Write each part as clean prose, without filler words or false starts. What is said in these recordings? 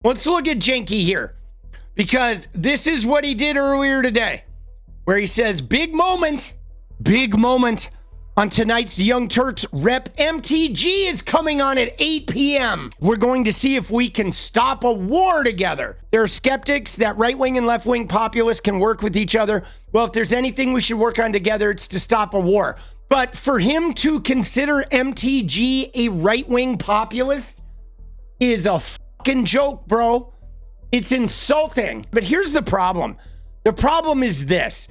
Let's look at Cenk here, because this is what he did earlier today, where he says, big moment on tonight's Young Turks rep. MTG is coming on at 8 p.m. We're going to see if we can stop a war together. There are skeptics that right-wing and left-wing populists can work with each other. Well, if there's anything we should work on together, it's to stop a war. But for him to consider MTG a right-wing populist is a fucking joke, bro. It's insulting. But here's the problem. The problem is this,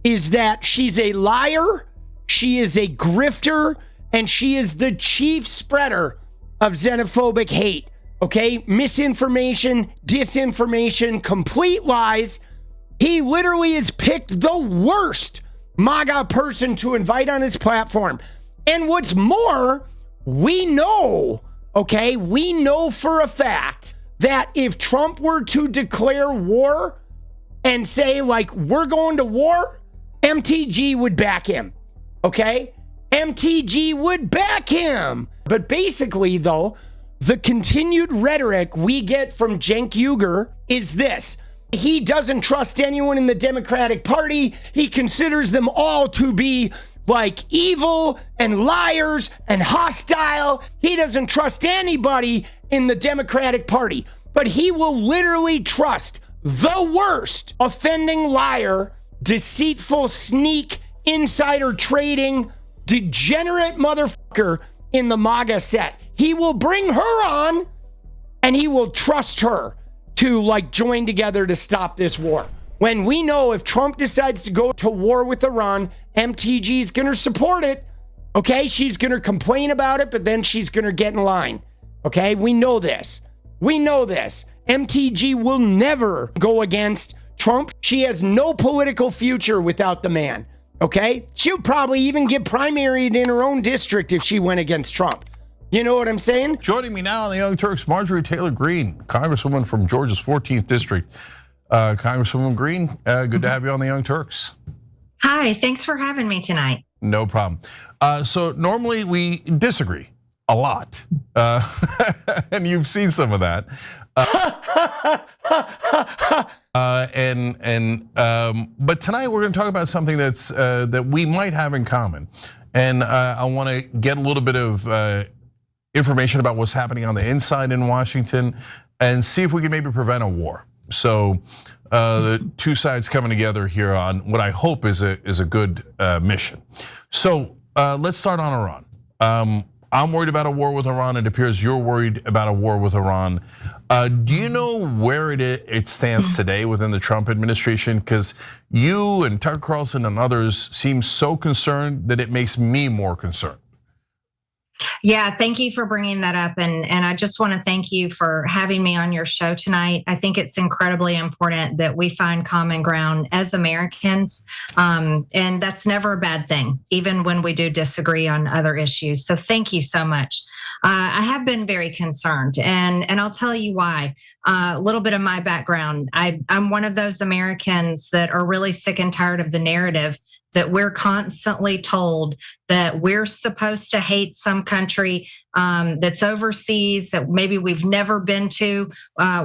is that she's a liar, she is a grifter, and she is the chief spreader of xenophobic hate. Okay? Misinformation, disinformation, complete lies. He literally has picked the worst MAGA person to invite on his platform. And what's more, we know, okay, we know for a fact that if Trump were to declare war and say, like, we're going to war, MTG would back him. Okay? MTG would back him. But basically, though, the continued rhetoric we get from Cenk Uygur is this. He doesn't trust anyone in the Democratic Party. He considers them all to be like evil and liars and hostile. He doesn't trust anybody in the Democratic Party. But he will literally trust the worst offending liar, deceitful sneak, insider trading, degenerate motherfucker in the MAGA set. He will bring her on and he will trust her to like join together to stop this war. When we know if Trump decides to go to war with Iran, MTG is going to support it. Okay? She's going to complain about it, but then she's going to get in line. Okay? We know this. We know this. MTG will never go against Trump. She has no political future without the man. Okay? She'll probably even get primaried in her own district if she went against Trump. You know what I'm saying? Joining me now on the Young Turks, Marjorie Taylor Greene, Congresswoman from Georgia's 14th District. Congresswoman Greene, good to have you on the Young Turks. Hi, thanks for having me tonight. No problem. So normally we disagree a lot, and you've seen some of that. But tonight we're going to talk about something that's that we might have in common, and I want to get a little bit of information about what's happening on the inside in Washington, and see if we can maybe prevent a war. So the two sides coming together here on what I hope is a good mission. So let's start on Iran. I'm worried about a war with Iran. It appears you're worried about a war with Iran. Do you know where it stands today within the Trump administration? Because you and Tucker Carlson and others seem so concerned that it makes me more concerned. Yeah, thank you for bringing that up. And I just want to thank you for having me on your show tonight. I think it's incredibly important that we find common ground as Americans. And that's never a bad thing, even when we do disagree on other issues. So thank you so much. I have been very concerned, and I'll tell you why. A little bit of my background. I'm one of those Americans that are really sick and tired of the narrative that we're constantly told that we're supposed to hate some country that's overseas, that maybe we've never been to.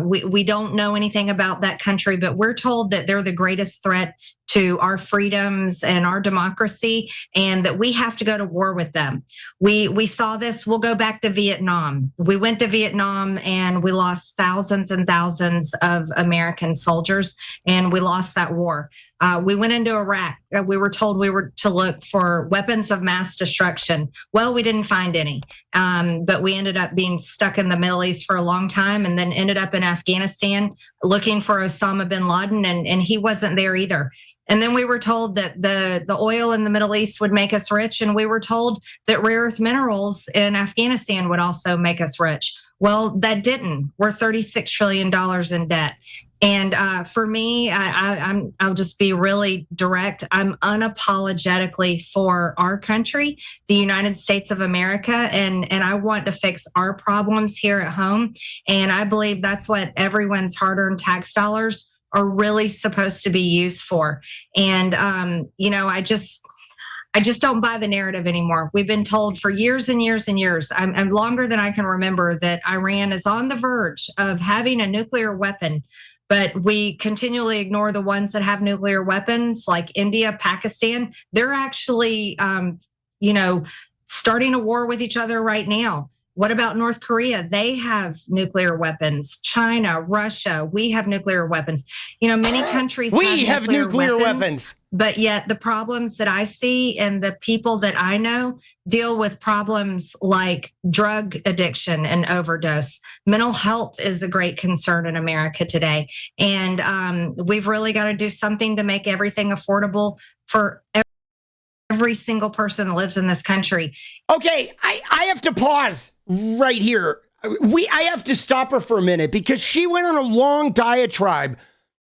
We don't know anything about that country, but we're told that they're the greatest threat to our freedoms and our democracy, and that we have to go to war with them. We saw this. We'll go back to Vietnam. We went to Vietnam and we lost thousands and thousands of American soldiers, and we lost that war. We went into Iraq. We were told we were to look for weapons of mass destruction. Well, we didn't find any, but we ended up being stuck in the Middle East for a long time, and then ended up in Afghanistan looking for Osama bin Laden, and he wasn't there either. And then we were told that the oil in the Middle East would make us rich, and we were told that rare earth minerals in Afghanistan would also make us rich. Well, that didn't. We're $36 trillion in debt. And for me, I'll just be really direct. I'm unapologetically for our country, the United States of America, and I want to fix our problems here at home. And I believe that's what everyone's hard-earned tax dollars are really supposed to be used for. And I I just don't buy the narrative anymore. We've been told for years and years and years, I'm longer than I can remember, that Iran is on the verge of having a nuclear weapon. But we continually ignore the ones that have nuclear weapons, like India, Pakistan. They're actually, starting a war with each other right now. What about North Korea? They have nuclear weapons. China, Russia, we have nuclear weapons. Many countries have nuclear weapons. But yet the problems that I see and the people that I know deal with problems like drug addiction and overdose. Mental health is a great concern in America today. And we've really got to do something to make everything affordable for every single person that lives in this country. Okay, I have to pause right here. I have to stop her for a minute because she went on a long diatribe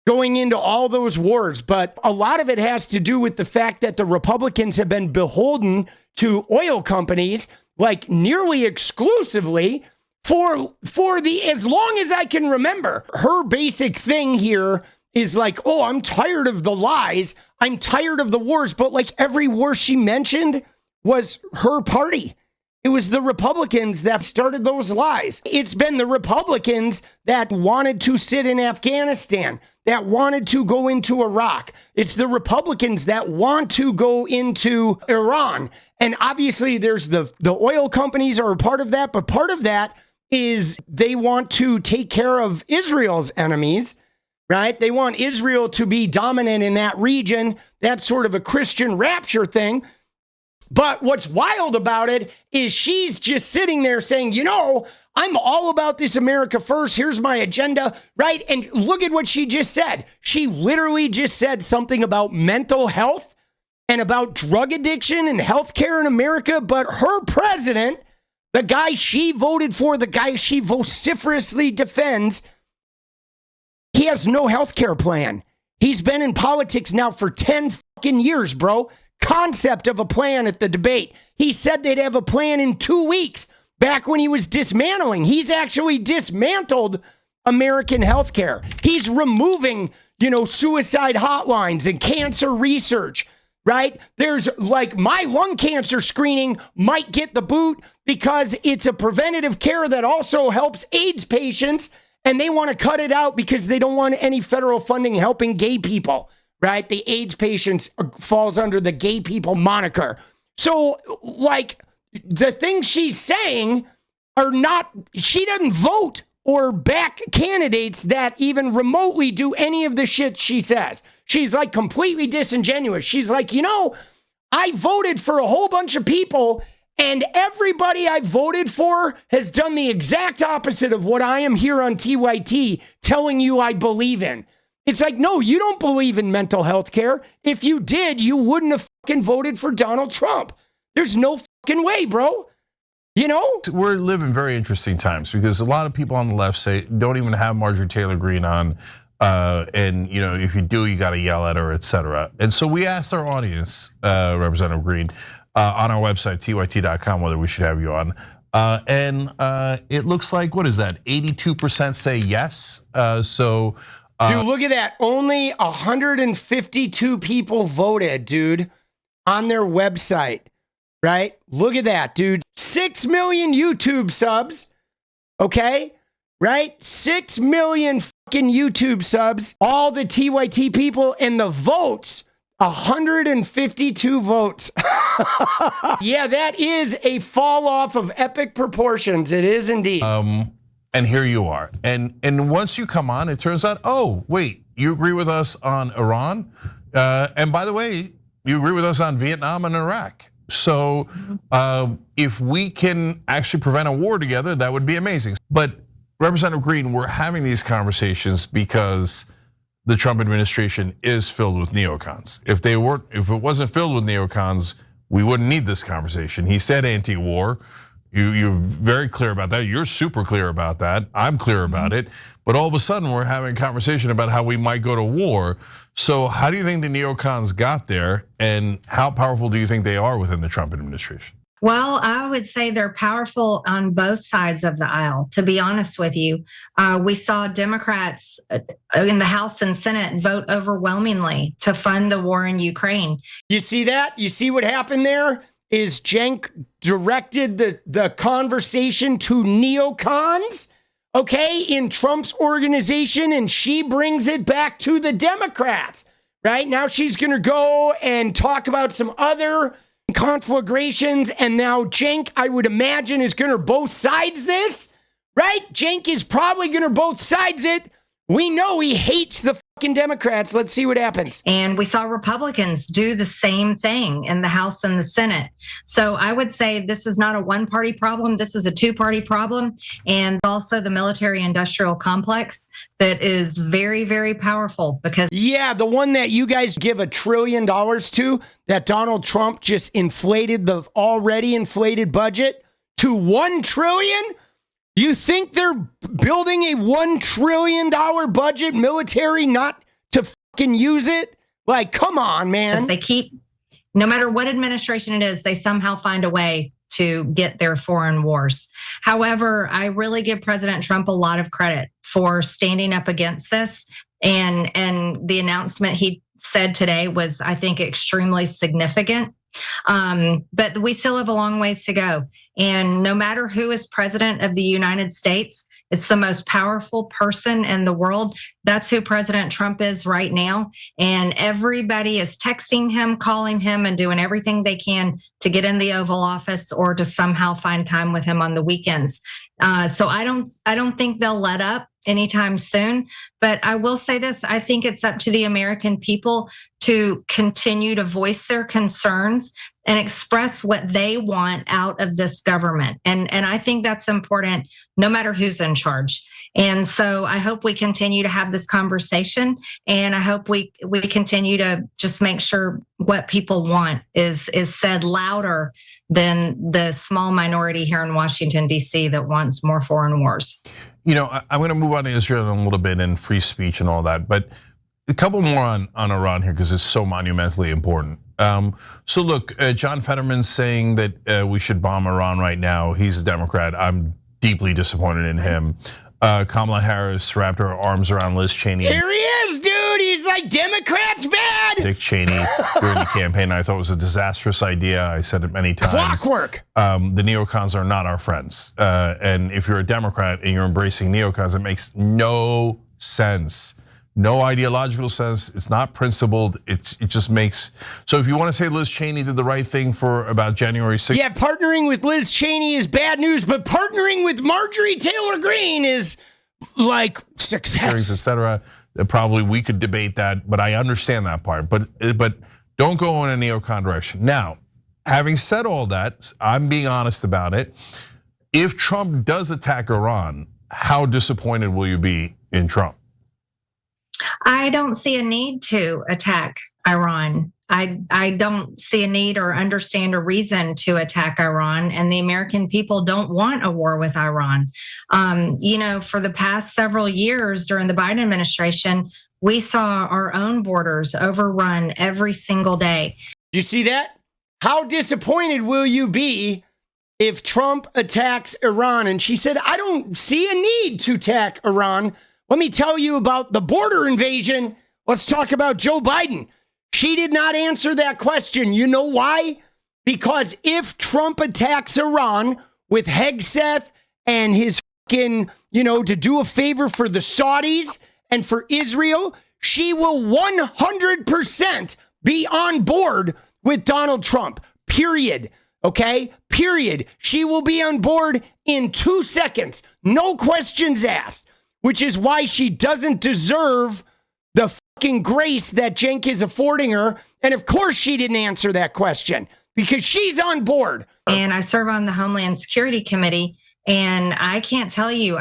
going into all those wars, but a lot of it has to do with the fact that the Republicans have been beholden to oil companies like nearly exclusively for as long as I can remember. Her basic thing here is like, oh, I'm tired of the lies. I'm tired of the wars. But like every war she mentioned was her party. It was the Republicans that started those lies. It's been the Republicans that wanted to sit in Afghanistan, that wanted to go into Iraq. It's the Republicans that want to go into Iran. And obviously there's the oil companies are a part of that, but part of that is they want to take care of Israel's enemies, right? They want Israel to be dominant in that region. That's sort of a Christian rapture thing. But what's wild about it is she's just sitting there saying, I'm all about this America first. Here's my agenda, right? And look at what she just said. She literally just said something about mental health and about drug addiction and healthcare in America. But her president, the guy she voted for, the guy she vociferously defends, he has no healthcare plan. He's been in politics now for 10 fucking years, bro. Concept of a plan at the debate. He said they'd have a plan in 2 weeks back when he was dismantling. He's actually dismantled American healthcare. He's removing, suicide hotlines and cancer research, right? There's like my lung cancer screening might get the boot because it's a preventative care that also helps AIDS patients, and they want to cut it out because they don't want any federal funding helping gay people. Right? The AIDS patients falls under the gay people moniker. So, like, the things she's saying are not, she doesn't vote or back candidates that even remotely do any of the shit she says. She's like completely disingenuous. She's like, I voted for a whole bunch of people and everybody I voted for has done the exact opposite of what I am here on TYT telling you I believe in. It's like, no, you don't believe in mental health care. If you did, you wouldn't have fucking voted for Donald Trump. There's no fucking way, bro. We're living very interesting times because a lot of people on the left say, don't even have Marjorie Taylor Greene on. And if you do, you got to yell at her, etc. And so we asked our audience, Representative Greene, on our website, TYT.com, whether we should have you on. And it looks like, what is that? 82% say yes. Dude, look at that. Only 152 people voted, dude, on their website, right? Look at that, dude. 6 million YouTube subs, okay? Right? 6 million fucking YouTube subs. All the TYT people and the votes, 152 votes. Yeah, that is a fall off of epic proportions. It is indeed. And here you are. And once you come on, it turns out, oh, wait, you agree with us on Iran? And by the way, you agree with us on Vietnam and Iraq. So if we can actually prevent a war together, that would be amazing. But Representative Greene, we're having these conversations because the Trump administration is filled with neocons. If it wasn't filled with neocons, we wouldn't need this conversation. He said anti-war. You're very clear about that. You're super clear about that. I'm clear about it. But all of a sudden, we're having a conversation about how we might go to war. So how do you think the neocons got there, and how powerful do you think they are within the Trump administration? Well, I would say they're powerful on both sides of the aisle, to be honest with you. We saw Democrats in the House and Senate vote overwhelmingly to fund the war in Ukraine. You see that? You see what happened there? Is Cenk directed the conversation to neocons, okay, in Trump's organization, and she brings it back to the Democrats, right? Now she's going to go and talk about some other conflagrations, and now Cenk, I would imagine, is going to both sides this, right? Cenk is probably going to both sides it. We know he hates the fucking Democrats. Let's see what happens. And we saw Republicans do the same thing in the House and the Senate. So I would say this is not a one-party problem. This is a two-party problem. And also the military-industrial complex that is very, very powerful because... Yeah, the one that you guys give $1 trillion to, that Donald Trump just inflated the already inflated budget to $1 trillion? You think they're building a $1 trillion budget military not to fucking use it? Like, come on, man. They keep, no matter what administration it is, they somehow find a way to get their foreign wars. However, I really give President Trump a lot of credit for standing up against this. And the announcement he said today was, I think, extremely significant. But we still have a long ways to go. And no matter who is president of the United States, it's the most powerful person in the world. That's who President Trump is right now. And everybody is texting him, calling him, and doing everything they can to get in the Oval Office or to somehow find time with him on the weekends. So I don't think they'll let up anytime soon. But I will say this, I think it's up to the American people to continue to voice their concerns and express what they want out of this government. And I think that's important no matter who's in charge. And so I hope we continue to have this conversation, and I hope we continue to just make sure what people want is said louder than the small minority here in Washington, D.C. that wants more foreign wars. You know, I'm going to move on to Israel in a little bit and free speech and all that, but a couple more on Iran here because it's so monumentally important. So look, John Fetterman's saying that we should bomb Iran right now. He's a Democrat. I'm deeply disappointed in him. Kamala Harris wrapped her arms around Liz Cheney. Here he is, dude. He's like, Democrats bad. Dick Cheney during the campaign. I thought it was a disastrous idea. I said it many times. Clockwork. The neocons are not our friends. And if you're a Democrat and you're embracing neocons, it makes no sense. No ideological sense. It's not principled. It just makes. So if you want to say Liz Cheney did the right thing for about January 6th. Yeah, partnering with Liz Cheney is bad news, but partnering with Marjorie Taylor Greene is like success. Etc. Probably we could debate that, but I understand that part. But don't go in a neocon direction. Now, having said all that, I'm being honest about it. If Trump does attack Iran, how disappointed will you be in Trump? I don't see a need to attack Iran. I don't see a need or understand a reason to attack Iran, and the American people don't want a war with Iran. You know, for the past several years during the Biden administration, we saw our own borders overrun every single day. Do you see that? How disappointed will you be if Trump attacks Iran? And she said, I don't see a need to attack Iran. Let me tell you about the border invasion. Let's talk about Joe Biden. She did not answer that question. You know why? Because if Trump attacks Iran with Hegseth and his fucking, to do a favor for the Saudis and for Israel, she will 100% be on board with Donald Trump. Period. Okay? Period. She will be on board in 2 seconds. No questions asked. Which is why she doesn't deserve the fucking grace that Cenk is affording her. And of course she didn't answer that question because she's on board. And I serve on the Homeland Security Committee, and I can't tell you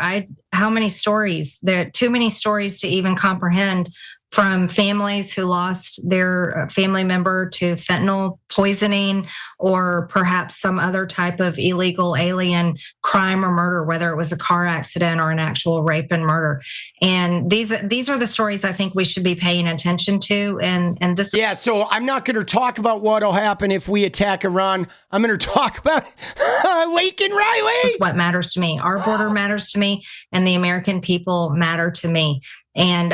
how many stories, there are too many stories to even comprehend from families who lost their family member to fentanyl poisoning, or perhaps some other type of illegal alien crime or murder, whether it was a car accident or an actual rape and murder. And these are the stories I think we should be paying attention to. And this. Yeah, so I'm not going to talk about what'll happen if we attack Iran. I'm going to talk about Laken Riley. This is what matters to me. Our border matters to me, and the American people matter to me. And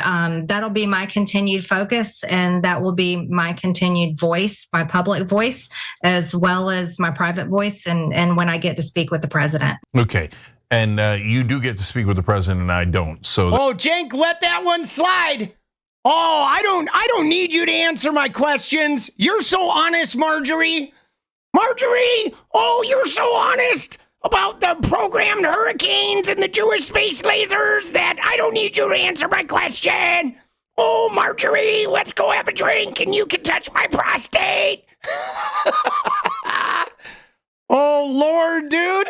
that'll be my continued focus, and that will be my continued voice, my public voice, as well as my private voice, and when I get to speak with the president. Okay, and you do get to speak with the president, and I don't. So, Cenk, let that one slide. Oh, I don't need you to answer my questions. You're so honest, Marjorie. Marjorie, oh, you're so honest about the programmed hurricanes and the Jewish space lasers that I don't need you to answer my question. Oh, Marjorie, let's go have a drink and you can touch my prostate. Oh, Lord, dude.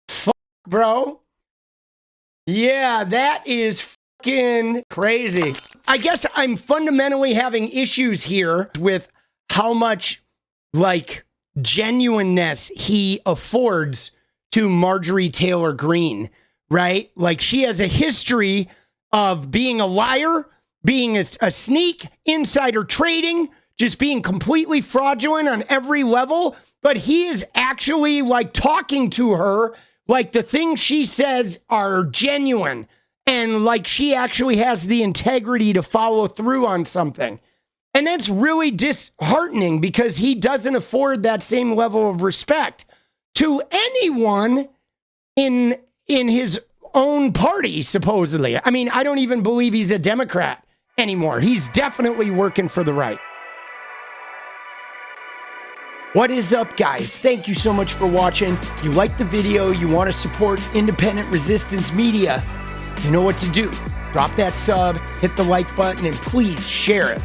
Fuck, bro. Yeah, that is fucking crazy. I guess I'm fundamentally having issues here with how much like genuineness he affords to Marjorie Taylor Greene, right? Like, she has a history of being a liar, being a sneak, insider trading, just being completely fraudulent on every level. But he is actually like talking to her like the things she says are genuine, and like she actually has the integrity to follow through on something. And that's really disheartening because he doesn't afford that same level of respect to anyone in his own party, supposedly. I mean, I don't even believe he's a Democrat anymore. He's definitely working for the right. What is up, guys? Thank you so much for watching. If you like the video, you want to support independent resistance media, you know what to do. Drop that sub, hit the like button, and please share it.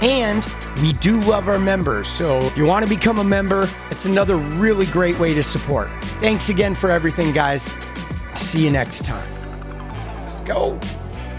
And we do love our members, so if you want to become a member, it's another really great way to support. Thanks again for everything, guys. I'll see you next time. Let's go.